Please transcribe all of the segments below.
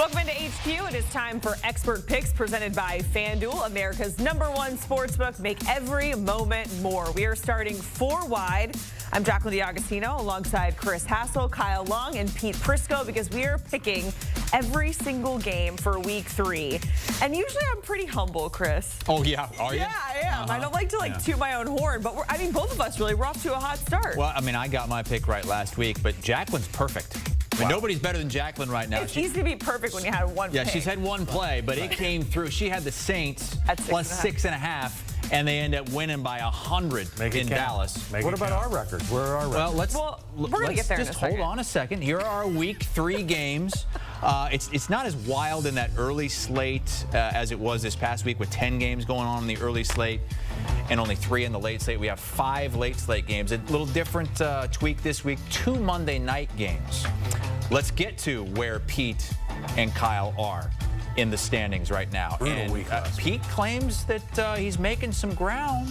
Welcome into HQ. It is time for Expert Picks presented by FanDuel, America's #1 sportsbook. Make every moment more. We are starting 4 wide. I'm Jacqueline D'Agostino alongside Chris Hassel, Kyle Long, and Pete Prisco because we are picking every single game for week 3. And usually I'm pretty humble, Chris. Oh, yeah. Are you? Yeah, I am. I don't like to toot my own horn, but I mean, both of us really, we're off to a hot start. Well, I mean, I got my pick right last week, but Jacqueline's perfect. I mean, nobody's better than Jacqueline right now. It's easy to be perfect when you had one Yeah, pick. she's had one play, but it came through. She had the Saints At plus 6.5, and they end up winning by 100 in Dallas. What about our records? Where are our records? Well, we're going to get there in a just second. hold on a second. Here are our week 3 games. It's not as wild in that early slate as it was this past week with 10 games going on in the early slate and only 3 in the late slate. We have 5 late slate games. A little different tweak this week. 2 Monday night games. Let's get to where Pete and Kyle are in the standings right now. Brutal Pete claims that he's making some ground.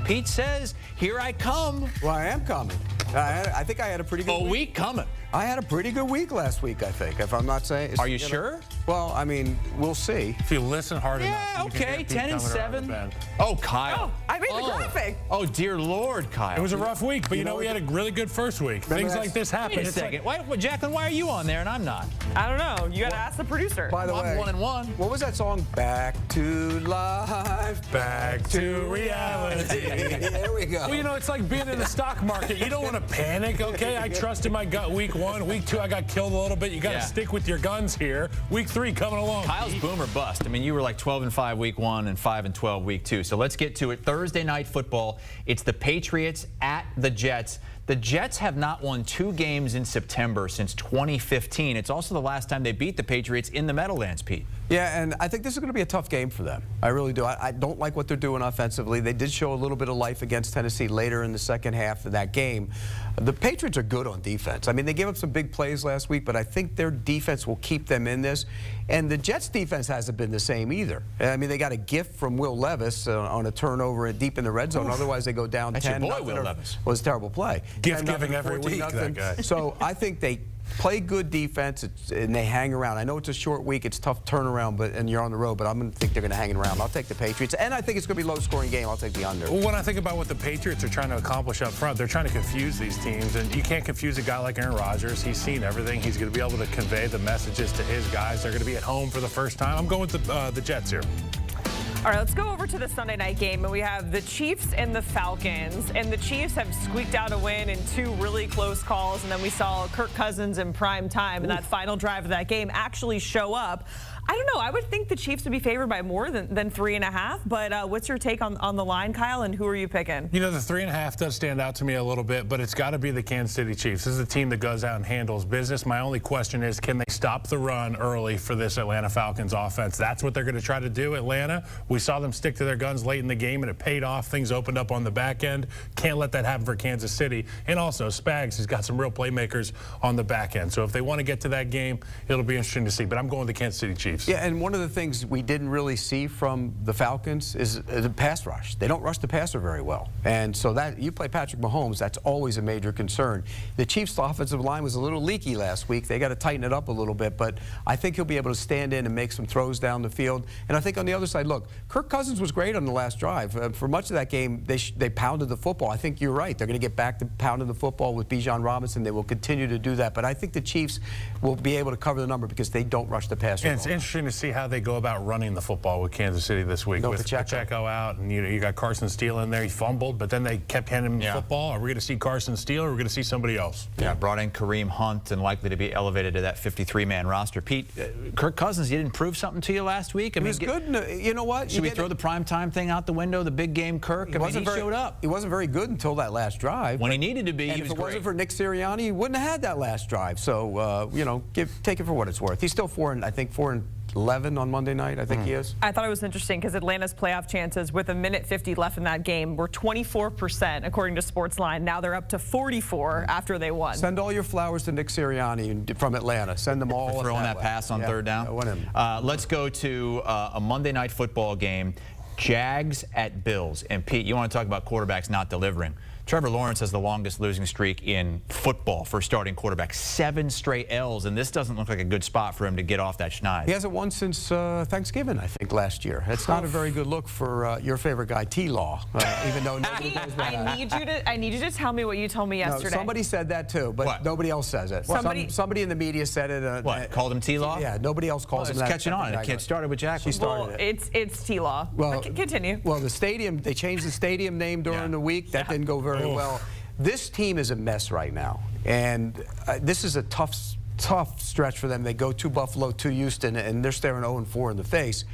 Pete says, here I come. Well, I am coming. I think I had a pretty good week coming. I had a pretty good week last week, I think, if I'm not saying. Are you sure? Well, I mean, we'll see. If you listen hard enough. Yeah, you can hear okay, Pete 10 and coming around the 7. bend. Oh, Kyle. Oh, I made the graphic. Oh, dear Lord, Kyle. It was a rough week, but you know we had a really good first week. Things like this happen. Wait a second. Jacqueline, why are you on there and I'm not? I don't know. You got to ask the producer. By the way, I'm 1-1. What was that song? Back to life. Back to reality. There we go. Well, you know, it's like being in the stock market. You don't want to panic, okay? I trusted my gut week 1. Week 2, I got killed a little bit. You got to stick with your guns here. Week 3 coming along. Kyle's boom or bust. I mean, you were like 12-5 week 1 and 5-12 week 2. So let's get to it. Thursday night football. It's the Patriots at the Jets. The Jets have not won 2 games in September since 2015. It's also the last time they beat the Patriots in the Meadowlands, Pete. Yeah, and I think this is going to be a tough game for them. I really do. I don't like what they're doing offensively. They did show a little bit of life against Tennessee later in the second half of that game. The Patriots are good on defense. I mean, they gave up some big plays last week, but I think their defense will keep them in this. And the Jets' defense hasn't been the same either. I mean, they got a gift from Will Levis on a turnover deep in the red zone. Otherwise, they go down 10. That's your boy, Will Levis. Was a terrible play. Gift giving every week, that guy. So I think they play good defense and they hang around. I know it's a short week, it's tough turnaround, and you're on the road, but I'm going to think they're going to hang around. I'll take the Patriots, and I think it's going to be a low-scoring game. I'll take the under. Well, when I think about what the Patriots are trying to accomplish up front, they're trying to confuse these teams, and you can't confuse a guy like Aaron Rodgers. He's seen everything. He's going to be able to convey the messages to his guys. They're going to be at home for the first time. I'm going with the Jets here. All right, let's go over to the Sunday night game, and we have the Chiefs and the Falcons. And the Chiefs have squeaked out a win in 2 really close calls, and then we saw Kirk Cousins in prime time in that final drive of that game actually show up. I don't know. I would think the Chiefs would be favored by more than 3.5. But what's your take on the line, Kyle, and who are you picking? You know, the 3.5 does stand out to me a little bit, but it's got to be the Kansas City Chiefs. This is a team that goes out and handles business. My only question is, can they stop the run early for this Atlanta Falcons offense? That's what they're going to try to do, Atlanta. We saw them stick to their guns late in the game, and it paid off. Things opened up on the back end. Can't let that happen for Kansas City. And also, Spags has got some real playmakers on the back end. So if they want to get to that game, it'll be interesting to see. But I'm going with the Kansas City Chiefs. Yeah, and one of the things we didn't really see from the Falcons is the pass rush. They don't rush the passer very well. And so that you play Patrick Mahomes, that's always a major concern. The Chiefs' offensive line was a little leaky last week. They got to tighten it up a little bit, but I think he'll be able to stand in and make some throws down the field. And I think on the other side, look, Kirk Cousins was great on the last drive. For much of that game, they pounded the football. I think you're right. They're going to get back to pounding the football with Bijan Robinson. They will continue to do that. But I think the Chiefs will be able to cover the number because they don't rush the passer. And it's interesting to see how they go about running the football with Kansas City this week. With Pacheco out, and you got Carson Steele in there. He fumbled, but then they kept handing him the football. Are we going to see Carson Steele, or are we going to see somebody else? Yeah, brought in Kareem Hunt and likely to be elevated to that 53-man roster. Pete, Kirk Cousins, he didn't prove something to you last week? He was good. You know what? Should we throw the primetime thing out the window, the big game Kirk? I mean, he showed up. He wasn't very good until that last drive. When he needed to be, he was great. If it wasn't for Nick Sirianni, he wouldn't have had that last drive. So, you know, take it for what it's worth. He's still 4-11 on Monday night, I think he is. I thought it was interesting because Atlanta's playoff chances with 1:50 left in that game were 24%, according to Sportsline. Now they're up to 44 after they won. Send all your flowers to Nick Sirianni from Atlanta. Send them all. For throwing that pass on third down. Let's go to a Monday night football game. Jags at Bills. And Pete, you want to talk about quarterbacks not delivering. Trevor Lawrence has the longest losing streak in football for starting quarterback. 7 straight L's, and this doesn't look like a good spot for him to get off that schneid. He hasn't won since Thanksgiving, I think, last year. It's not a very good look for your favorite guy, T-Law, even though nobody knows about that. I need you to tell me what you told me yesterday. No, somebody said that too, but What? nobody else says it. Somebody in the media said it. What, called him T-Law? Yeah, nobody else calls him It's that. catching on. The kid started with Jack. She started it. It's T-Law. Well, continue. Well, the stadium, they changed the stadium name during the week. That didn't go very well. This team is a mess right now, and this is a tough stretch for them. They go to Buffalo, to Houston, and they're staring 0-4 in the face.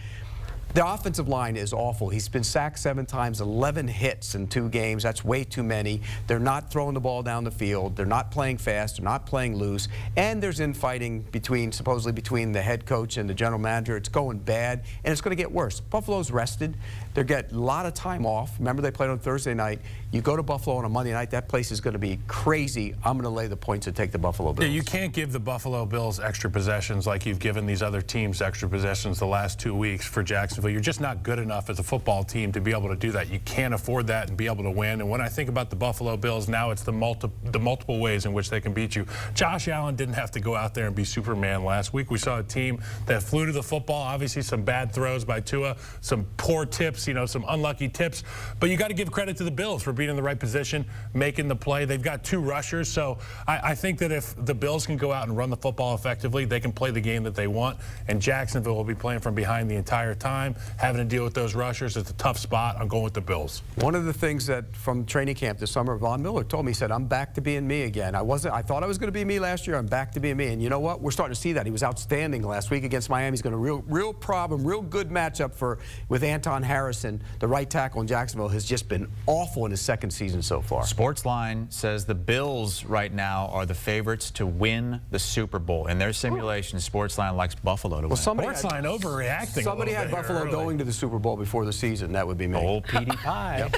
The offensive line is awful. He's been sacked 7 times, 11 hits in 2 games. That's way too many. They're not throwing the ball down the field. They're not playing fast. They're not playing loose. And there's infighting supposedly between the head coach and the general manager. It's going bad, and it's going to get worse. Buffalo's rested. They get a lot of time off. Remember, they played on Thursday night. You go to Buffalo on a Monday night, that place is going to be crazy. I'm going to lay the points and take the Buffalo Bills. Yeah, you can't give the Buffalo Bills extra possessions like you've given these other teams extra possessions the last 2 weeks for Jacksonville. You're just not good enough as a football team to be able to do that. You can't afford that and be able to win. And when I think about the Buffalo Bills, now it's the multiple ways in which they can beat you. Josh Allen didn't have to go out there and be Superman last week. We saw a team that flew to the football. Obviously, some bad throws by Tua, some poor tips, some unlucky tips. But you got to give credit to the Bills for being in the right position, making the play. They've got 2 rushers. So I think that if the Bills can go out and run the football effectively, they can play the game that they want. And Jacksonville will be playing from behind the entire time, having to deal with those rushers. It's a tough spot. I'm going with the Bills. One of the things that from training camp this summer, Von Miller told me, he said, I'm back to being me again. I thought I was going to be me last year. I'm back to being me. And you know what? We're starting to see that. He was outstanding last week against Miami. He's got a real problem, real good matchup with Anton Harrison. The right tackle in Jacksonville has just been awful in his 2nd season so far. Sportsline says the Bills right now are the favorites to win the Super Bowl. In their simulation, Sportsline likes Buffalo to win. Sportsline overreacting. Somebody had Buffalo going to the Super Bowl before the season. That would be me. Old Petey Pie.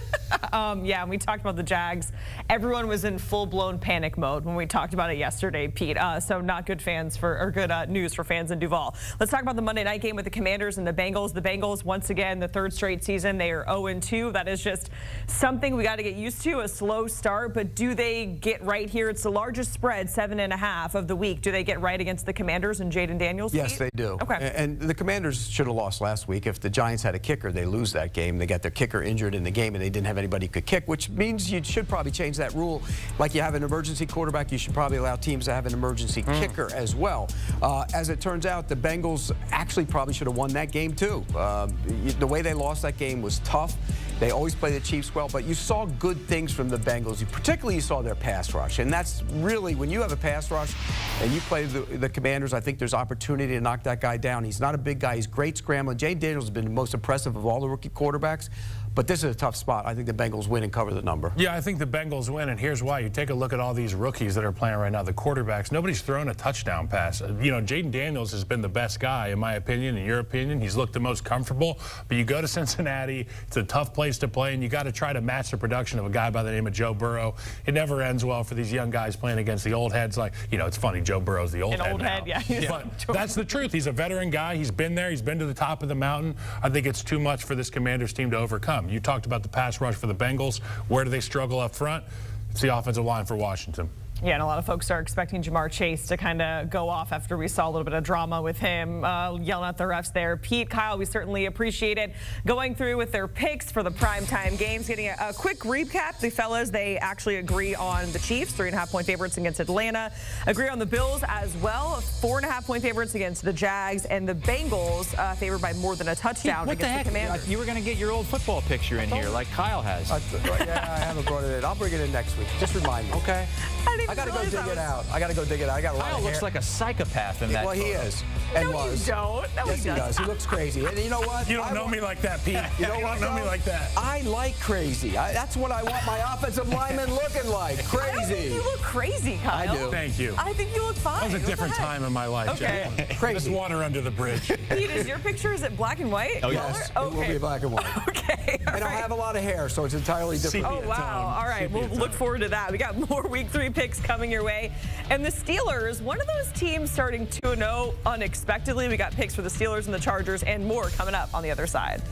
Yeah, and we talked about the Jags. Everyone was in full-blown panic mode when we talked about it yesterday, Pete. So not good news for fans in Duval. Let's talk about the Monday night game with the Commanders and the Bengals. The Bengals, once again, the 3rd straight season, they are 0-2. That is just something we got to get used to, a slow start. But do they get right here? It's the largest spread, 7.5 of the week. Do they get right against the Commanders and Jaden Daniels? Yes, Pete? they do. Okay. And the Commanders should have lost last week. If the Giants had a kicker, they lose that game. They got their kicker injured in the game, and they didn't have anybody who could kick, which means you should probably change that rule. Like you have an emergency quarterback, you should probably allow teams to have an emergency kicker as well. As it turns out, the Bengals actually probably should have won that game too. The way they lost that game was tough. They always play the Chiefs well, but you saw good things from the Bengals. Particularly, you saw their pass rush, and that's really, when you have a pass rush and you play the Commanders, I think there's opportunity to knock that guy down. He's not a big guy. He's great scrambling. Jaden Daniels has been the most impressive of all the rookie quarterbacks. But this is a tough spot. I think the Bengals win and cover the number. Yeah, I think the Bengals win, and here's why. You take a look at all these rookies that are playing right now, the quarterbacks. Nobody's thrown a touchdown pass. Jaden Daniels has been the best guy, in my opinion, in your opinion. He's looked the most comfortable. But you go to Cincinnati, it's a tough place to play, and you got to try to match the production of a guy by the name of Joe Burrow. It never ends well for these young guys playing against the old heads. Like, it's funny, Joe Burrow's the old head now. Yeah. But that's the truth. He's a veteran guy. He's been there. He's been to the top of the mountain. I think it's too much for this Commanders team to overcome. You talked about the pass rush for the Bengals. Where do they struggle up front? It's the offensive line for Washington. Yeah, and a lot of folks are expecting Jamar Chase to kind of go off after we saw a little bit of drama with him yelling at the refs there. Pete, Kyle, we certainly appreciate it. Going through with their picks for the primetime games, getting a quick recap. The fellas, they actually agree on the Chiefs, 3.5-point favorites against Atlanta. Agree on the Bills as well, 4.5-point favorites against the Jags, and the Bengals favored by more than a touchdown against the Commanders. You were going to get your old football picture in here like Kyle has. Yeah, I haven't brought it in. I'll bring it in next week. Just remind me. Okay. I got to go dig it out. I got to dig it out. I got a lot Kyle of hair. looks like a psychopath in that. Well, he is. And No, was. you don't. No, Yes, he he does. doesn't. He looks crazy. And you know what? You don't know me like that, Pete. You know You what? don't know me though? like that. I like crazy. That's what I want my offensive lineman looking like. I don't think Crazy. you look crazy, Kyle. I do. Thank you. I think you look fine. That was a Go different ahead. time in my life, Okay. Jack. Crazy. There's water under the bridge. Pete, is your picture, is it black and white? Oh, Yes, color? it will be black and white. Okay. all And I right. have a lot of hair, so it's entirely different. Oh, wow. All right. We'll look forward to that. We got more Week 3 picks coming your way. And the Steelers, one of those teams starting 2-0 unexpectedly. We got picks for the Steelers and the Chargers and more coming up on the other side.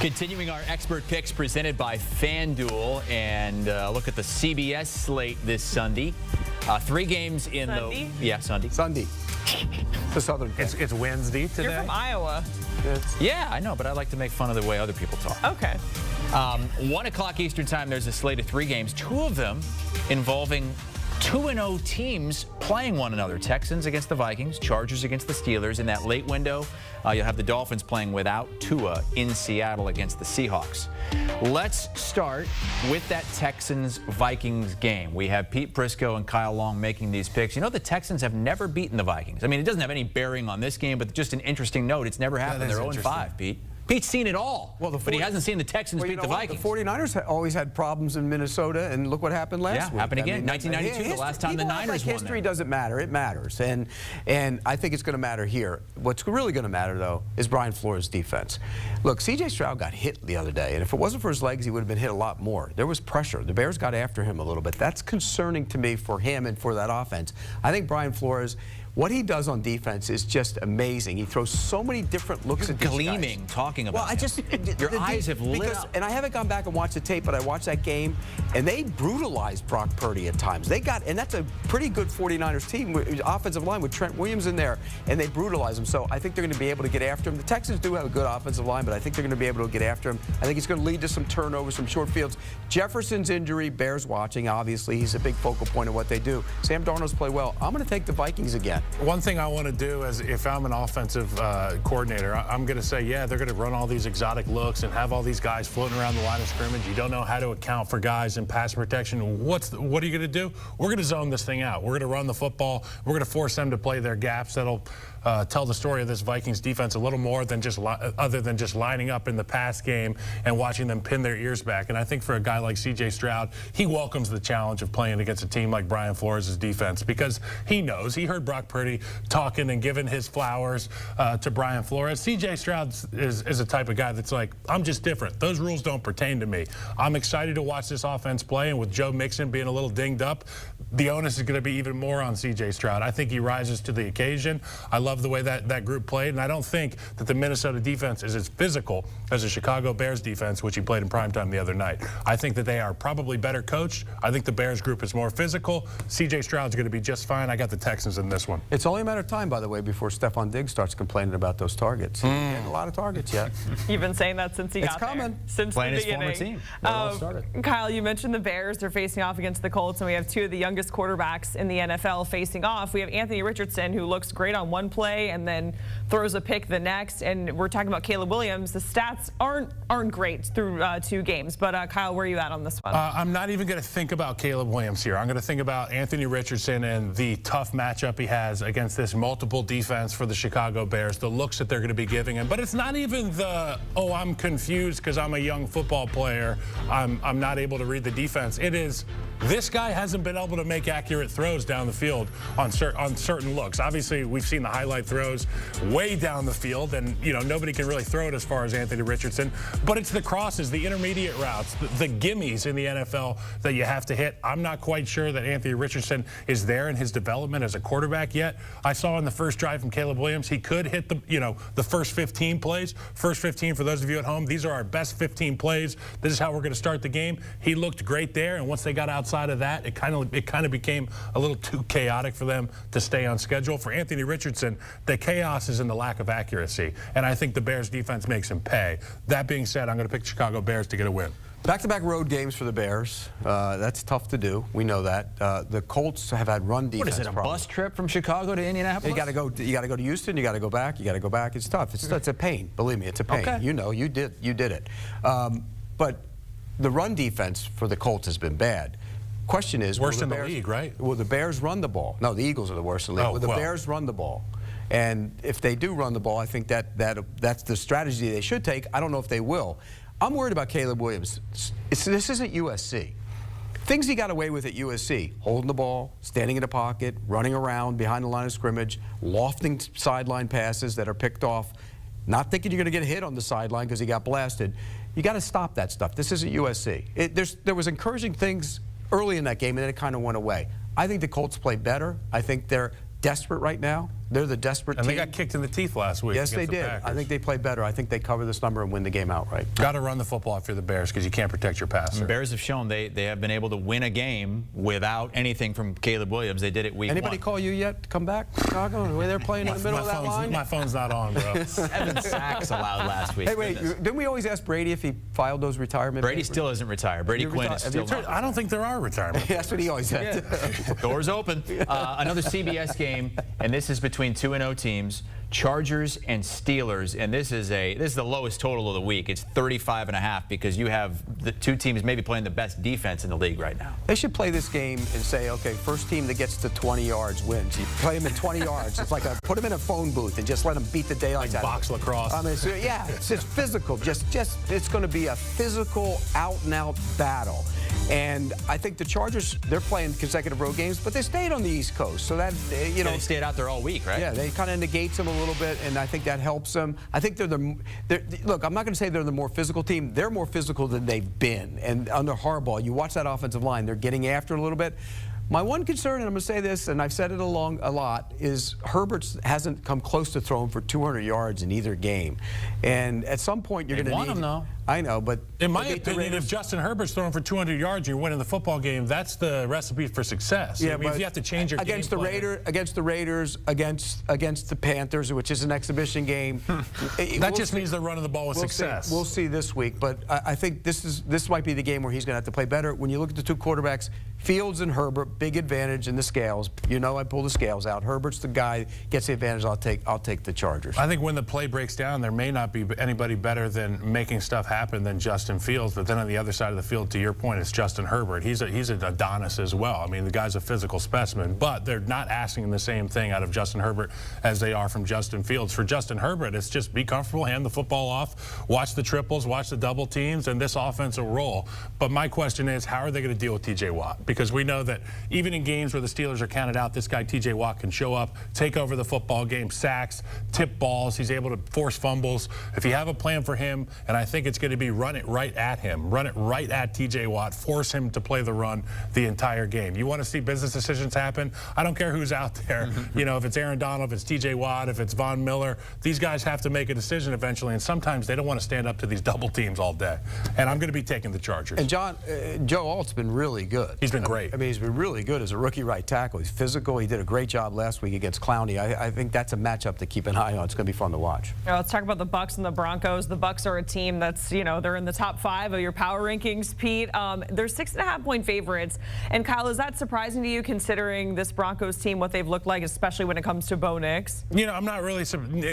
Continuing our expert picks presented by FanDuel, and look at the CBS slate this Sunday. 3 games in Sunday? Sunday. The Southern pick. It's Wednesday today. You're from Iowa. Yeah, I know, but I like to make fun of the way other people talk. Okay. 1 o'clock Eastern time, there's a slate of 3 games, 2 of them involving 2-0 teams playing one another. Texans against the Vikings, Chargers against the Steelers. In that late window, you'll have the Dolphins playing without Tua in Seattle against the Seahawks. Let's start with that Texans-Vikings game. We have Pete Prisco and Kyle Long making these picks. You know, the Texans have never beaten the Vikings. I mean, it doesn't have any bearing on this game, but just an interesting note. It's never happened. They're 0-5, Pete. Pete's seen it all, but he hasn't seen the Texans beat the Vikings. The 49ers always had problems in Minnesota, and look what happened last week. Yeah, happened again. 1992, the last time the Niners won. History doesn't matter. It matters, and I think it's going to matter here. What's really going to matter, though, is Brian Flores' defense. Look, C.J. Stroud got hit the other day, and if it wasn't for his legs, he would have been hit a lot more. There was pressure. The Bears got after him a little bit. That's concerning to me for him and for that offense. I think Brian Flores, what he does on defense is just amazing. He throws so many different looks at these gleaming guys. Talking about Your eyes have lit up. And I haven't gone back and watched the tape, but I watched that game, and they brutalized Brock Purdy at times. And that's a pretty good 49ers team, offensive line with Trent Williams in there, and they brutalize him. So I think they're going to be able to get after him. The Texans do have a good offensive line, but I think they're going to be able to get after him. I think it's going to lead to some turnovers, some short fields. Jefferson's injury bears watching, obviously. He's a big focal point of what they do. Sam Darnold's play well. I'm going to take the Vikings again. One thing I want to do is, if I'm an offensive coordinator, I'm going to say, yeah, they're going to run all these exotic looks and have all these guys floating around the line of scrimmage. You don't know how to account for guys in pass protection. What are you going to do? We're going to zone this thing out. We're going to run the football. We're going to force them to play their gaps. That'll tell the story of this Vikings defense a little more than just other than just lining up in the pass game and watching them pin their ears back. And I think for a guy like C.J. Stroud, he welcomes the challenge of playing against a team like Brian Flores' defense, because he knows. He heard Brock Purdy talking and giving his flowers to Brian Flores. C.J. Stroud is a type of guy that's like, I'm just different. Those rules don't pertain to me. I'm excited to watch this offense play, and with Joe Mixon being a little dinged up, the onus is going to be even more on C.J. Stroud. I think he rises to the occasion. I love the way that group played, and I don't think that the Minnesota defense is as physical as the Chicago Bears defense, which he played in primetime the other night. I think that they are probably better coached. I think the Bears group is more physical. C.J. Stroud's going to be just fine. I got the Texans in this one. It's only a matter of time, by the way, before Stephon Diggs starts complaining about those targets. He hasn't getting a lot of targets yet. You've been saying that since he got there. It's coming. Since playing the his former beginning. team. Kyle, you mentioned the Bears. They're facing off against the Colts, and we have 2 of the youngest quarterbacks in the NFL facing off. We have Anthony Richardson, who looks great on one play and then throws a pick the next. And we're talking about Caleb Williams. The stats aren't great through 2 games. But Kyle, where are you at on this one? I'm not even going to think about Caleb Williams here. I'm going to think about Anthony Richardson and the tough matchup he has against this multiple defense for the Chicago Bears, the looks that they're going to be giving him. But it's not even the, oh, I'm confused because I'm a young football player. I'm not able to read the defense. It is, this guy hasn't been able to make accurate throws down the field on certain looks. Obviously, we've seen the highlight throws way down the field, and nobody can really throw it as far as Anthony Richardson. But it's the crosses, the intermediate routes, the gimmies in the NFL that you have to hit. I'm not quite sure that Anthony Richardson is there in his development as a quarterback yet. I saw in the first drive from Caleb Williams, he could hit the first 15 plays. First 15 for those of you at home, these are our best 15 plays. This is how we're going to start the game. He looked great there, and once they got outside of that, it kind of became a little too chaotic for them to stay on schedule. For Anthony Richardson, the chaos is in the lack of accuracy, and I think the Bears defense makes him pay. That being said, I'm going to pick Chicago Bears to get a win. Back-to-back road games for the Bears. That's tough to do. We know that. The Colts have had run defense. What is it, a bus trip from Chicago to Indianapolis? You got to go to Houston. You got to go back. You got to go back. It's tough. It's a pain. Believe me, it's a pain. Okay. You did it. But the run defense for the Colts has been bad. Question is, worst in the league, right? Will the Bears run the ball? No, the Eagles are the worst in the league. Will the Bears run the ball? And if they do run the ball, I think that's the strategy they should take. I don't know if they will. I'm worried about Caleb Williams. This isn't USC. Things he got away with at USC, holding the ball, standing in the pocket, running around behind the line of scrimmage, lofting sideline passes that are picked off, not thinking you're going to get a hit on the sideline because he got blasted. You got to stop that stuff. This isn't USC. There was encouraging things early in that game, and then it kind of went away. I think the Colts play better. I think they're desperate right now. They're the desperate And team. they got kicked in the teeth last week. Yes, they against the did. Packers. I think they play better. I think they cover this number and win the game outright. Got to run the football if you're the Bears because you can't protect your passer. The Bears have shown they have been able to win a game without anything from Caleb Williams. They did it week Anybody one. call you yet to come back, Chicago? The way they're playing in the middle of that line? My phone's not on, bro. 7 sacks allowed last week. Hey, wait, didn't we always ask Brady if he filed those retirement Brady papers? still isn't retired. Brady Have you Quinn retired? is Have still you not. I don't think there are retirement. That's what he always said. Doors open. Another CBS game, and this is between 2-0 teams, Chargers and Steelers, and this is the lowest total of the week. It's 35.5 because you have the two teams maybe playing the best defense in the league right now. They should play this game and say, okay, first team that gets to 20 yards wins. You play them at 20 yards. It's like put them in a phone booth and just let them beat the daylights out of Box them. lacrosse. I mean, it's just physical. It's going to be a physical, out-and-out battle. And I think the Chargers, they're playing consecutive road games, but they stayed on the East Coast. So that, you know. They stayed out there all week, right? Yeah, they kind of negates them a little bit, and I think that helps them. I think look, I'm not going to say they're the more physical team. They're more physical than they've been. And under Harbaugh, you watch that offensive line, they're getting after it a little bit. My one concern, and I'm going to say this, and I've said it a lot, is Herbert hasn't come close to throwing for 200 yards in either game. And at some point, you're going to need... won them, though. I know, but... In my opinion, if Justin Herbert's throwing for 200 yards, you're winning the football game. That's the recipe for success. Yeah, I mean, but if you have to change your against game the plan. against the Raiders, against the Panthers, which is an exhibition game. That just means they're running the ball with success. We'll see this week, but I think this might be the game where he's going to have to play better. When you look at the two quarterbacks, Fields and Herbert, big advantage in the scales. You know, I pull the scales out. Herbert's the guy gets the advantage. I'll take the Chargers. I think when the play breaks down, there may not be anybody better than making stuff happen than Justin Fields. But then on the other side of the field, to your point, it's Justin Herbert. He's an Adonis as well. I mean, the guy's a physical specimen, but they're not asking the same thing out of Justin Herbert as they are from Justin Fields. For Justin Herbert, it's just be comfortable, hand the football off, watch the triples, watch the double teams, and this offense will roll. But my question is, how are they going to deal with T.J. Watt? Because we know that even in games where the Steelers are counted out, this guy T.J. Watt can show up, take over the football game, sacks, tip balls. He's able to force fumbles. If you have a plan for him, and I think it's going to be run it right at him, run it right at T.J. Watt, force him to play the run the entire game. You want to see business decisions happen? I don't care who's out there. You know, if it's Aaron Donald, if it's T.J. Watt, if it's Von Miller, these guys have to make a decision eventually, and sometimes they don't want to stand up to these double teams all day. And I'm going to be taking the Chargers. And Joe Alt's been really good. He's been great. I mean, he's been really good as a rookie right tackle. He's physical. He did a great job last week against Clowney. I think that's a matchup to keep an eye on. It's going to be fun to watch. Let's talk about the Bucs and the Broncos. The Bucs are a team that's, you know, they're in the top 5 of your power rankings, Pete. They're 6.5-point favorites. And Kyle, is that surprising to you considering this Broncos team, what they've looked like, especially when it comes to Bo Nix? You know, I'm not really,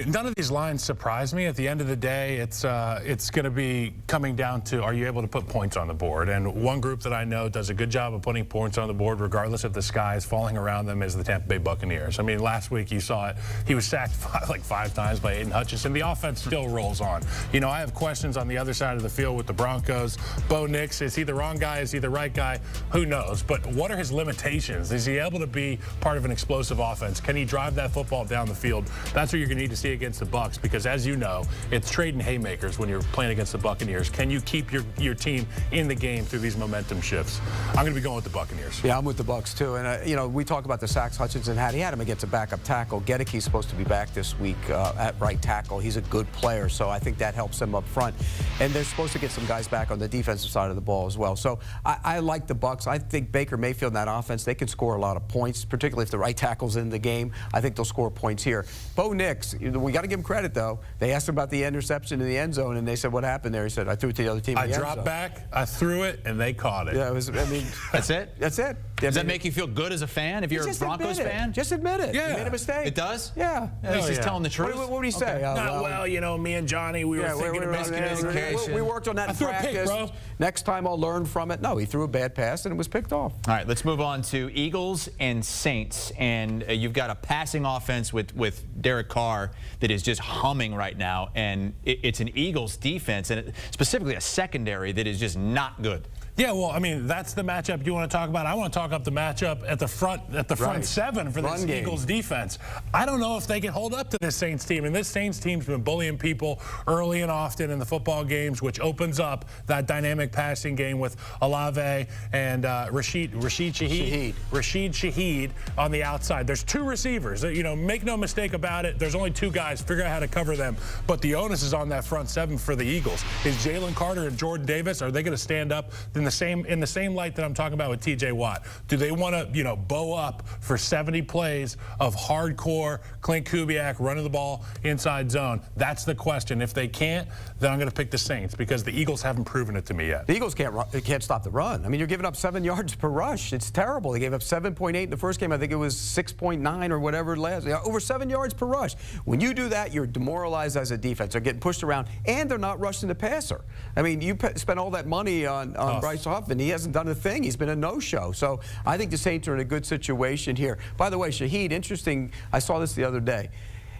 none of these lines surprise me. At the end of the day, it's going to be coming down to, are you able to put points on the board? And one group that I know does a good job of putting points on the board, regardless if the sky is falling around them, is the Tampa Bay Buccaneers. I mean, last week you saw it. He was sacked like 5 times by Aiden Hutchinson. The offense still rolls on. You know, I have questions on the other side of the field with the Broncos. Bo Nix, is he the wrong guy? Is he the right guy? Who knows? But what are his limitations? Is he able to be part of an explosive offense? Can he drive that football down the field? That's what you're going to need to see against the Bucs, because as you know, it's trading haymakers when you're playing against the Buccaneers. Can you keep your team in the game through these momentum shifts? I'm going to be going with the Buccaneers. Yeah, I'm with the Bucs too. And you know, we talk about the sacks Hutchinson had. He had him against a backup tackle. Gedecke's supposed to be back this week at right tackle. He's a good player, so I think that helps them up front. And they're supposed to get some guys back on the defensive side of the ball as well. So I like the Bucs. I think Baker Mayfield in that offense, they can score a lot of points, particularly if the right tackle's in the game. I think they'll score points here. Bo Nix, we got to give him credit though. They asked him about the interception in the end zone, and they said, "What happened there?" He said, "I threw it to the other team." I dropped back, I threw it, and they caught it. Yeah, it was. I mean, That's it? That's it. Does that make you feel good as a fan if you're a Broncos fan? Just admit it. Yeah. You made a mistake. It does? Yeah. At least he's telling the truth. What did he say? Well, you know, me and Johnny, we were thinking about we worked on that in practice. Pick, bro. Next time I'll learn from it. No, he threw a bad pass and it was picked off. All right, let's move on to Eagles and Saints. And you've got a passing offense with Derek Carr that is just humming right now. And it's an Eagles defense, and specifically a secondary that is just not good. Yeah, well, I mean, that's the matchup you want to talk about. I want to talk up the matchup at the front seven for this Eagles defense. I don't know if they can hold up to this Saints team, and this Saints team's been bullying people early and often in the football games, which opens up that dynamic passing game with Olave and Rashid Shaheed on the outside. There's two receivers. You know, make no mistake about it. There's only two guys. Figure out how to cover them. But the onus is on that front seven for the Eagles. Is Jalen Carter and Jordan Davis, are they going to stand up in the same light that I'm talking about with T.J. Watt? Do they want to, you know, bow up for 70 plays of hardcore Clint Kubiak running the ball inside zone? That's the question. If they can't, then I'm going to pick the Saints because the Eagles haven't proven it to me yet. The Eagles can't stop the run. I mean, you're giving up 7 yards per rush. It's terrible. They gave up 7.8 in the first game. I think it was 6.9 or whatever last. Over 7 yards per rush. When you do that, you're demoralized as a defense. They're getting pushed around, and they're not rushing the passer. I mean, you spent all that money on Bryce Huffman. He hasn't done a thing. He's been a no-show. So I think the Saints are in a good situation here. By the way, Shaheed, interesting. I saw this the other day.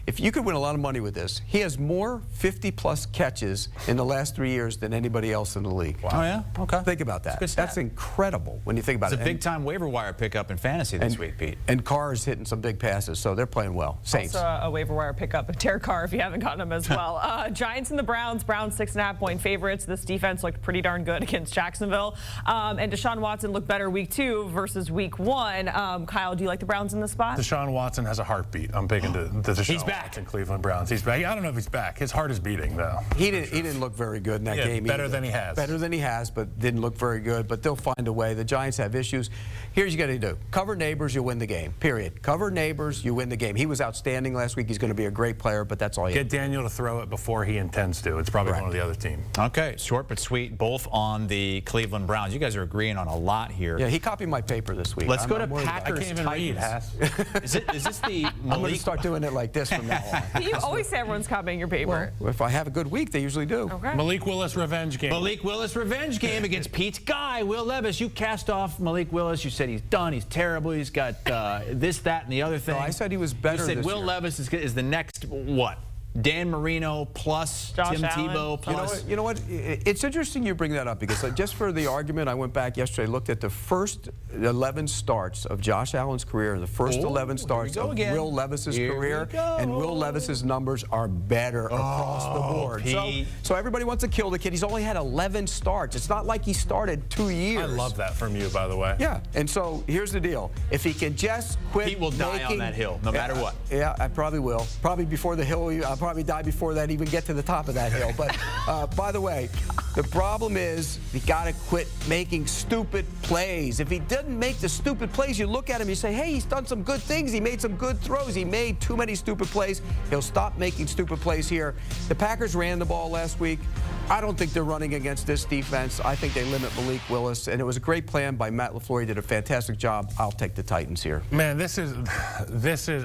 If you could win a lot of money with this, he has more 50-plus catches in the last 3 years than anybody else in the league. Wow. Oh, yeah? Okay. Think about that. That's incredible when you think about it. It's a big-time waiver wire pickup in fantasy this week, Pete. And Carr's hitting some big passes, so they're playing well. Saints. Also a waiver wire pickup of Derek Carr if you haven't gotten him as well. Giants and the Browns. Browns 6.5-point favorites. This defense looked pretty darn good against Jacksonville. And Deshaun Watson looked better week 2 versus week 1. Kyle, do you like the Browns in this spot? Deshaun Watson has a heartbeat. I'm picking the Deshaun Watson Cleveland Browns. He's back. I don't know if he's back. His heart is beating, though. He didn't look very good in that game. Better than he has. Better than he has, but didn't look very good. But they'll find a way. The Giants have issues. Here's what you got to do. Cover neighbors, you win the game, period. Cover neighbors, you win the game. He was outstanding last week. He's going to be a great player, but that's all you get Daniel to throw it before he intends to. It's probably one of the other team. Okay, short but sweet, both on the Cleveland Browns. You guys are agreeing on a lot here. Yeah, he copied my paper this week. Let's go to Packers. I can't even read, Haas. Is this the Malik? I'm going to start doing it like this from now on. You always say everyone's copying your paper. Well, if I have a good week, they usually do. Okay. Malik Willis revenge game. Malik Willis revenge game against Pete's guy, Will Levis. You cast off Malik Willis. You said he's done. He's terrible. He's got this, that, and the other thing. No, I said he was better. You said this Will year. Levis is the next what? Dan Marino plus Josh Tim Allen. Tebow plus. You know what? It's interesting you bring that up because just for the argument, I went back yesterday, looked at the first 11 starts of Josh Allen's career and the first 11 starts of Will Levis's career, and Will Levis's numbers are better across the board. So everybody wants to kill the kid. He's only had 11 starts. It's not like he started 2 years. I love that from you, by the way. Yeah, and so here's the deal. If he can just quit He will die on that hill, no matter what. Yeah, I probably will. Probably before the hill, I'll probably die before that even get to the top of that hill. But by the way, the problem is you got to quit making stupid plays. If he doesn't make the stupid plays, you look at him, you say, hey, he's done some good things. He made some good throws. He made too many stupid plays. He'll stop making stupid plays here. The Packers ran the ball last week. I don't think they're running against this defense. I think they limit Malik Willis, and it was a great plan by Matt LaFleur. He did a fantastic job. I'll take the Titans here. Man, this is.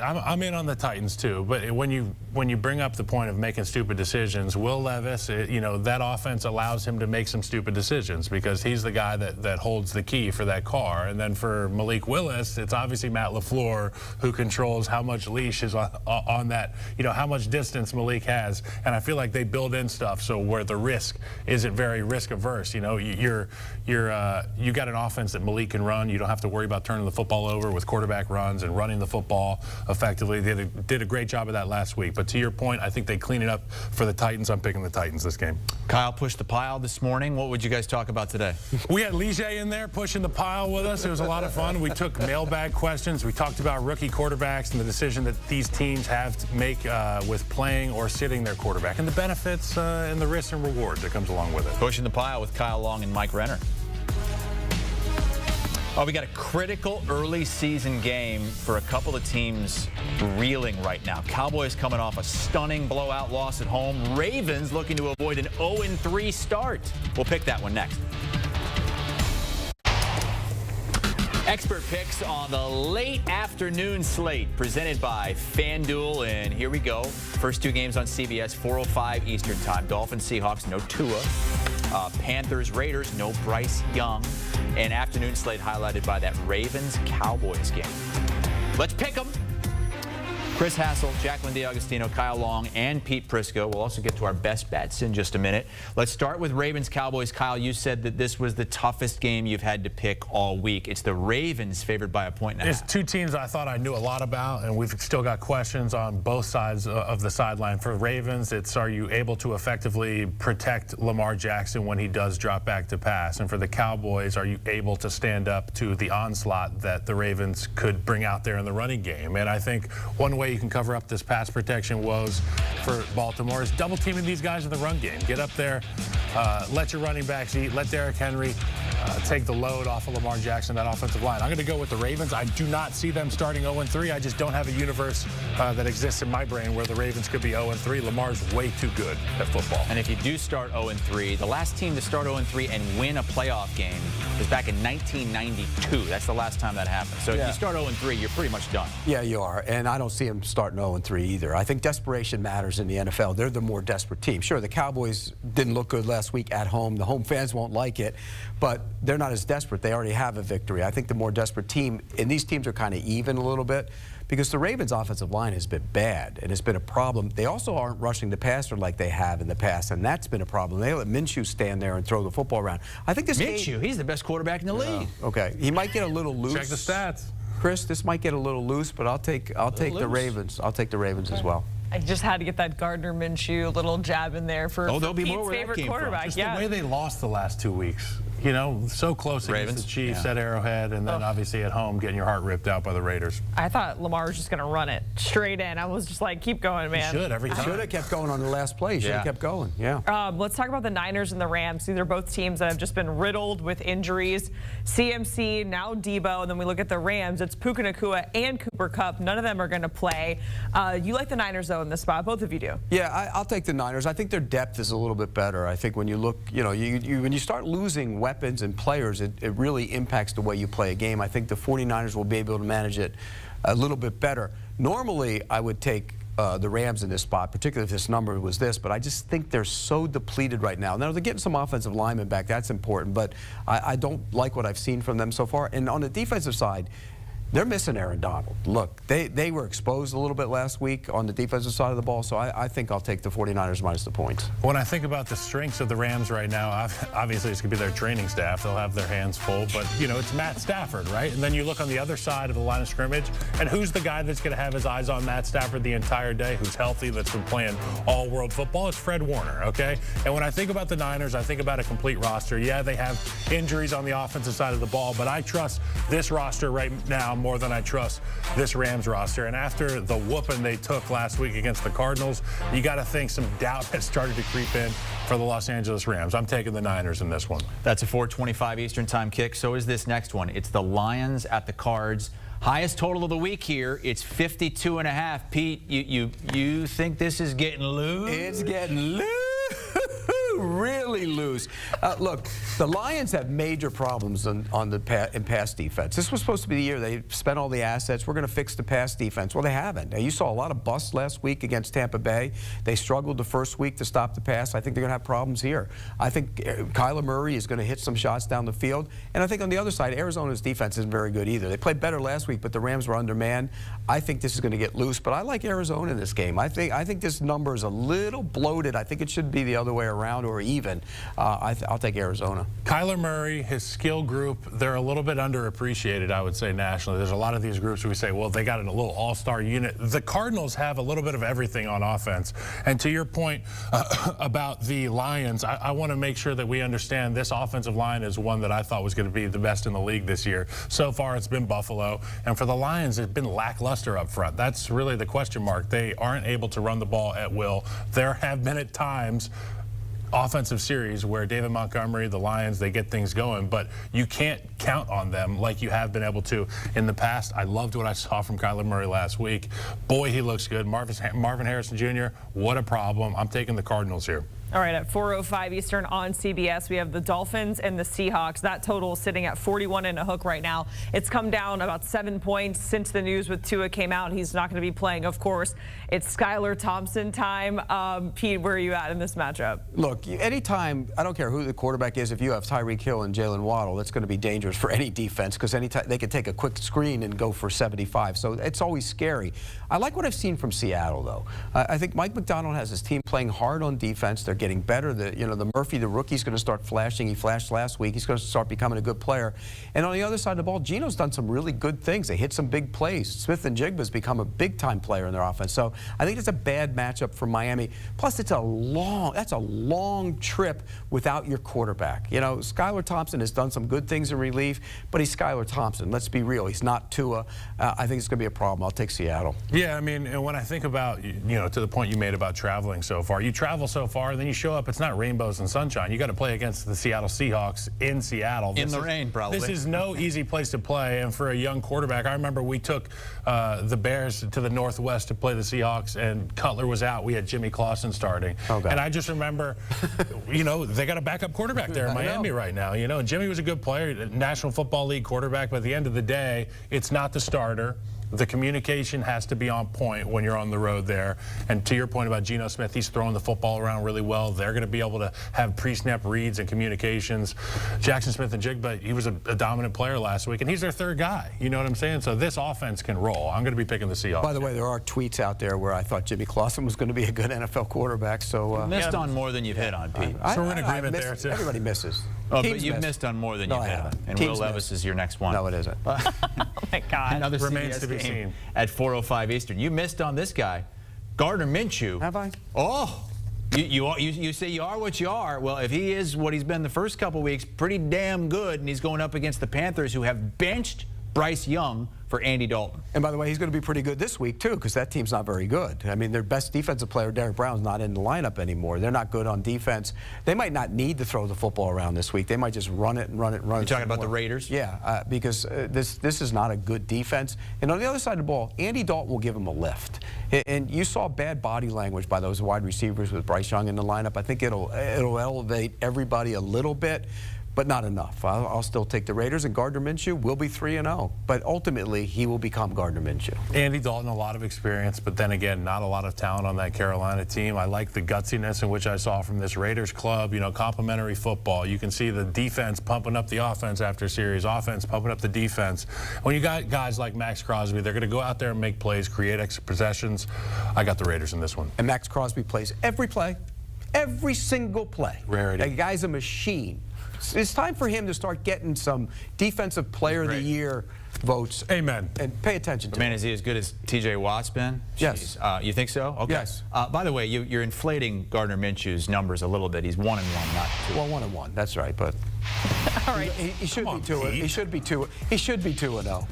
I'm in on the Titans too. But when you bring up the point of making stupid decisions, Will Levis, you know, that offense allows him to make some stupid decisions because he's the guy that holds the key for that car. And then for Malik Willis, it's obviously Matt LaFleur who controls how much leash is on that. You know, how much distance Malik has, and I feel like they build in stuff so where the risk isn't very risk averse. You know, you got an offense that Malik can run. You don't have to worry about turning the football over with quarterback runs and running the football effectively. They did a great job of that last week. But to your point, I think they clean it up for the Titans. I'm picking the Titans this game. Kyle pushed the pile this morning. What would you guys talk about today? We had Lige in there pushing the pile with us. It was a lot of fun. We took mailbag questions. We talked about rookie quarterbacks and the decision that these teams have to make with playing or sitting their quarterback and the benefits and the risks and rewards that comes along with it. Pushing the pile with Kyle Long and Mike Renner. Oh, we got a critical early season game for a couple of teams reeling right now. Cowboys coming off a stunning blowout loss at home. Ravens looking to avoid an 0-3 start. We'll pick that one next. Expert picks on the late afternoon slate presented by FanDuel, and here we go. First two games on CBS, 4:05 Eastern Time. Dolphins, Seahawks, no Tua. Panthers, Raiders, no Bryce Young. And afternoon slate highlighted by that Ravens-Cowboys game. Let's pick them. Chris Hassel, Jacqueline DeAugustino, Kyle Long, and Pete Prisco. We'll also get to our best bets in just a minute. Let's start with Ravens-Cowboys. Kyle, you said that this was the toughest game you've had to pick all week. It's the Ravens favored by 1.5. It's two teams I thought I knew a lot about, and we've still got questions on both sides of the sideline. For Ravens, it's are you able to effectively protect Lamar Jackson when he does drop back to pass? And for the Cowboys, are you able to stand up to the onslaught that the Ravens could bring out there in the running game? And I think one way you can cover up this pass protection woes for Baltimore is double teaming these guys in the run game. Get up there, let your running backs eat, let Derrick Henry take the load off of Lamar Jackson, that offensive line. I'm going to go with the Ravens. I do not see them starting 0-3. I just don't have a universe that exists in my brain where the Ravens could be 0-3. Lamar's way too good at football. And if you do start 0-3, the last team to start 0-3 and win a playoff game was back in 1992. That's the last time that happened. So if you start 0-3, you're pretty much done. Yeah, you are. And I don't see them starting 0-3 either. I think desperation matters in the NFL. They're the more desperate team. Sure, the Cowboys didn't look good last week at home. The home fans won't like it, but they're not as desperate. They already have a victory. I think the more desperate team, and these teams are kind of even a little bit, because the Ravens' offensive line has been bad, and it's been a problem. They also aren't rushing the passer like they have in the past, and that's been a problem. They let Minshew stand there and throw the football around. I think this Minshew, he's the best quarterback in the league. Okay, he might get a little loose. Check the stats. Chris, this might get a little loose, but I'll take the Ravens. I'll take the Ravens as well. I just had to get that Gardner Minshew little jab in there for there'll be Pete's more where that favorite came from. quarterback. Just the way they lost the last 2 weeks. You know, so close against the Chiefs at Arrowhead, and then obviously at home getting your heart ripped out by the Raiders. I thought Lamar was just going to run it straight in. I was just like, keep going, man. He should every time. Should have kept going on the last play. Should have kept going. Yeah. Let's talk about the Niners and the Rams. These are both teams that have just been riddled with injuries. CMC, now Debo, and then we look at the Rams. It's Puka Nacua and Cooper Kupp. None of them are going to play. You like the Niners, though, in this spot. Both of you do. Yeah, I'll take the Niners. I think their depth is a little bit better. I think when you look, you know, when you start losing weapons and players, it really impacts the way you play a game. I think the 49ers will be able to manage it a little bit better. Normally, I would take the Rams in this spot, particularly if this number was this, but I just think they're so depleted right now. Now, they're getting some offensive linemen back. That's important, but I don't like what I've seen from them so far. And on the defensive side, they're missing Aaron Donald. Look, they were exposed a little bit last week on the defensive side of the ball, so I think I'll take the 49ers minus the points. When I think about the strengths of the Rams right now, obviously it's going to be their training staff. They'll have their hands full, but, you know, it's Matt Stafford, right? And then you look on the other side of the line of scrimmage, and who's the guy that's going to have his eyes on Matt Stafford the entire day, who's healthy, that's been playing all-world football? It's Fred Warner, okay? And when I think about the Niners, I think about a complete roster. Yeah, they have injuries on the offensive side of the ball, but I trust this roster right now more than I trust this Rams roster. And after the whooping they took last week against the Cardinals, you got to think some doubt has started to creep in for the Los Angeles Rams. I'm taking the Niners in this one. That's a 4:25 Eastern time kick. So is this next one. It's the Lions at the Cards. Highest total of the week here. It's 52.5. Pete, you think this is getting loose? It's getting loose. Really loose. Look, the Lions have major problems in pass defense. This was supposed to be the year they spent all the assets. We're going to fix the pass defense. Well, they haven't. Now, you saw a lot of busts last week against Tampa Bay. They struggled the first week to stop the pass. I think they're going to have problems here. I think Kyler Murray is going to hit some shots down the field. And I think on the other side, Arizona's defense isn't very good either. They played better last week, but the Rams were undermanned. I think this is going to get loose, but I like Arizona in this game. I think this number is a little bloated. I think it should be the other way around or even. I'll take Arizona. Kyler Murray, his skill group, they're a little bit underappreciated, I would say, nationally. There's a lot of these groups where we say, well, they got a little all-star unit. The Cardinals have a little bit of everything on offense. And to your point about the Lions, I want to make sure that we understand this offensive line is one that I thought was going to be the best in the league this year. So far, it's been Buffalo. And for the Lions, it's been lackluster up front. That's really the question mark. They aren't able to run the ball at will. There have been at times offensive series where David Montgomery, the Lions, they get things going, but you can't count on them like you have been able to in the past. I loved what I saw from Kyler Murray last week. Boy, he looks good. Marvin Harrison Jr., what a problem. I'm taking the Cardinals here. All right, at 4:05 Eastern on CBS, we have the Dolphins and the Seahawks. That total is sitting at 41 and a hook right now. It's come down about 7 points since the news with Tua came out. He's not going to be playing, of course. It's Skylar Thompson time. Pete, where are you at in this matchup? Look, anytime, I don't care who the quarterback is, if you have Tyreek Hill and Jalen Waddle, that's going to be dangerous for any defense because anytime they could take a quick screen and go for 75. So it's always scary. I like what I've seen from Seattle, though. I think Mike McDonald has his team playing hard on defense. They're getting better. The Murphy, the rookie's going to start flashing. He flashed last week. He's going to start becoming a good player. And on the other side of the ball, Geno's done some really good things. They hit some big plays. Smith and Jigba's become a big-time player in their offense. So I think it's a bad matchup for Miami. Plus, that's a long trip without your quarterback. You know, Skylar Thompson has done some good things in relief, but he's Skylar Thompson. Let's be real. He's not Tua. I think it's going to be a problem. I'll take Seattle. Yeah, I mean, and when I think about, to the point you made about traveling so far, you travel so far, and then you show up, it's not rainbows and sunshine. You got to play against the Seattle Seahawks in Seattle. In the rain, probably. This is no easy place to play, and for a young quarterback, I remember we took the Bears to the Northwest to play the Seahawks, and Cutler was out. We had Jimmy Clausen starting. Okay. And I just remember, they got a backup quarterback there in Miami right now. And Jimmy was a good player, National Football League quarterback, but at the end of the day, it's not the starter. The communication has to be on point when you're on the road there. And to your point about Geno Smith, he's throwing the football around really well. They're going to be able to have pre-snap reads and communications. Jackson Smith and Jigba, he was a dominant player last week, and he's their third guy. You know what I'm saying? So this offense can roll. I'm going to be picking the Seahawks. By the way, there are tweets out there where I thought Jimmy Clausen was going to be a good NFL quarterback. So missed on more than you've hit on, Pete. So we're in agreement there, too. Everybody misses. Oh, but you've missed on more than you've hit on. And Will Levis is your next one. No, it isn't. Oh, my God. Another Remains CBS to be game seen. at 4:05 Eastern. You missed on this guy, Gardner Minshew. Have I? Oh, you say you are what you are. Well, if he is what he's been the first couple weeks, pretty damn good, and he's going up against the Panthers, who have benched Bryce Young for Andy Dalton. And by the way, he's going to be pretty good this week, too, because that team's not very good. I mean, their best defensive player, Derek Brown's not in the lineup anymore. They're not good on defense. They might not need to throw the football around this week. They might just run it and run it and run it. You're talking about the Raiders? Yeah, because this is not a good defense. And on the other side of the ball, Andy Dalton will give him a lift. And you saw bad body language by those wide receivers with Bryce Young in the lineup. I think it'll elevate everybody a little bit, but not enough. I'll still take the Raiders, and Gardner Minshew will be 3-0. But ultimately, he will become Gardner Minshew. Andy Dalton, a lot of experience, but then again, not a lot of talent on that Carolina team. I like the gutsiness in which I saw from this Raiders club, complimentary football. You can see the defense pumping up the offense after series, offense pumping up the defense. When you got guys like Max Crosby, they're going to go out there and make plays, create extra possessions. I got the Raiders in this one. And Max Crosby plays every play, every single play. Rarity. That guy's a machine. It's time for him to start getting some Defensive Player of the Year votes. Amen. And pay attention to Man, is he as good as T.J. Watt's been? Yes. You think so? Okay. Yes. By the way, you're inflating Gardner Minshew's numbers a little bit. He's 1-1, not 2. Well, 1-1. That's right, but All right. he should be 2. He should be 2. He should be 2-0.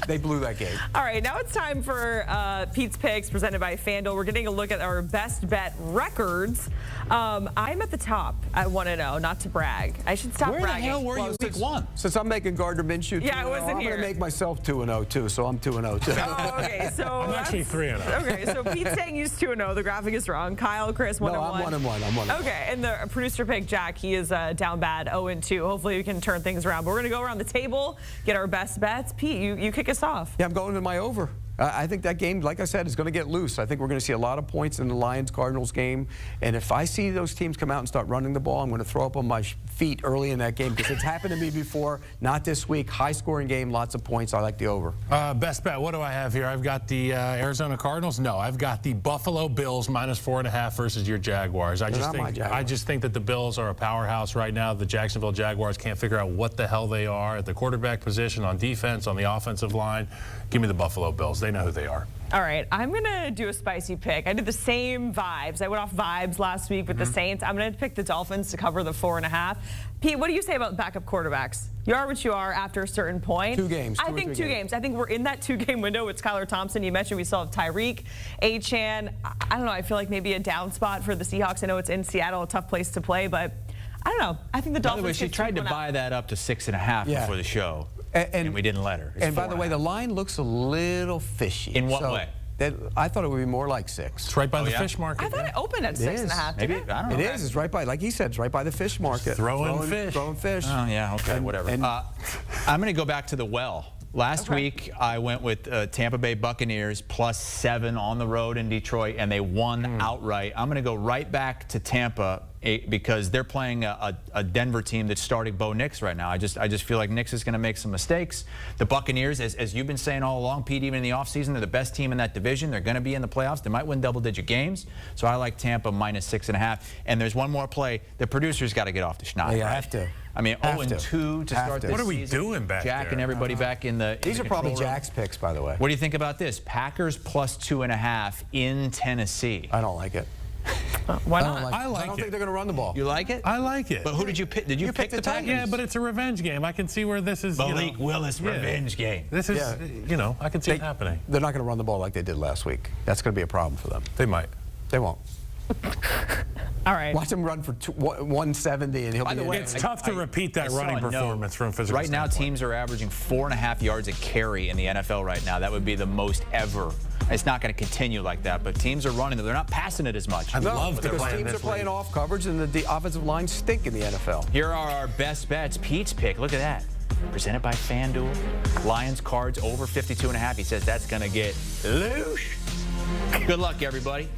They blew that game. All right, now it's time for Pete's Picks presented by FanDuel. We're getting a look at our best bet records. I'm at the top at 1-0, not to brag. I should stop bragging. Where the hell were you week 1? Since I'm making Gardner Minshew 2-0, Yeah, I wasn't I'm here. going to make myself 2-0 too, so I'm 2-0 too. Oh, okay. So I'm actually 3-0. Okay, so Pete's saying he's 2-0. The graphic is wrong. Kyle, Chris, 1-1. No, I'm 1-1. I'm 1-1. Okay, and the producer pick, Jack, he is down bad, 0-2. Hopefully we can turn things around. But we're going to go around the table, get our best bets. Pete, you kick us off. Yeah, I'm going to my over. I think that game, like I said, is going to get loose. I think we're going to see a lot of points in the Lions-Cardinals game. And if I see those teams come out and start running the ball, I'm going to throw up on my feet early in that game because it's happened to me before. Not this week. High-scoring game, lots of points. I like the over. Best bet, what do I have here? I've got the Arizona Cardinals. No, I've got the Buffalo Bills -4.5 versus your Jaguars. I just think that the Bills are a powerhouse right now. The Jacksonville Jaguars can't figure out what the hell they are at the quarterback position, on defense, on the offensive line. Give me the Buffalo Bills. They know who they are. All right, I'm going to do a spicy pick. I did the same vibes. I went off vibes last week with the Saints. I'm going to pick the Dolphins to cover the 4.5. Pete, what do you say about backup quarterbacks? You are what you are after a certain point. 2 games. I think 2 games. I think we're in that 2-game window with Skylar Thompson. You mentioned we still have Tyreek, Achane. I don't know. I feel like maybe a down spot for the Seahawks. I know it's in Seattle, a tough place to play, but I don't know. I think the Dolphins. By the way, she tried to buy that up to 6.5 before the show. And we didn't let her. And by the way, the line looks a little fishy. In what way? I thought it would be more like 6. It's right by the fish market. I thought it opened at 6.5. Maybe, I don't know. It is. It's right by, like he said, it's right by the fish market. Throwing fish. Oh, yeah, okay, whatever. I'm going to go back to the well. Last week, I went with Tampa Bay Buccaneers +7 on the road in Detroit, and they won outright. I'm going to go right back to Tampa because they're playing a Denver team that's starting Bo Nix right now. I just feel like Nix is going to make some mistakes. The Buccaneers, as you've been saying all along, Pete, even in the offseason, they're the best team in that division. They're going to be in the playoffs. They might win double-digit games. So I like Tampa -6.5. And there's one more play. The producer's got to get off the schneid. Yeah, I have to. I mean, 0-2 to start this What are we season. doing back Jack there? and everybody back in the These are probably control room. Jack's picks, by the way. What do you think about this? Packers +2.5 in Tennessee. I don't like it. Why I not? don't like I like I don't it. think they're going to run the ball. You like it? I like it. But who did you pick? Did you pick the Packers? Yeah, but it's a revenge game. I can see where this is. Malik Willis revenge game. This is, I can see it happening. They're not going to run the ball like they did last week. That's going to be a problem for them. They might. They won't. All right. Watch him run for 170 and he'll By be the in way, there. It's tough to repeat that saw running a note. performance from a physical Right now, standpoint. teams are averaging 4.5 yards a carry in the NFL right now. That would be the most ever. It's not going to continue like that, but teams are running. They're not passing it as much. I No, love because playing teams are this playing league. off coverage and the offensive line stink in the NFL. Here are our best bets. Pete's pick. Look at that. Presented by FanDuel. Lions cards over 52.5. He says that's going to get loose. Good luck, everybody.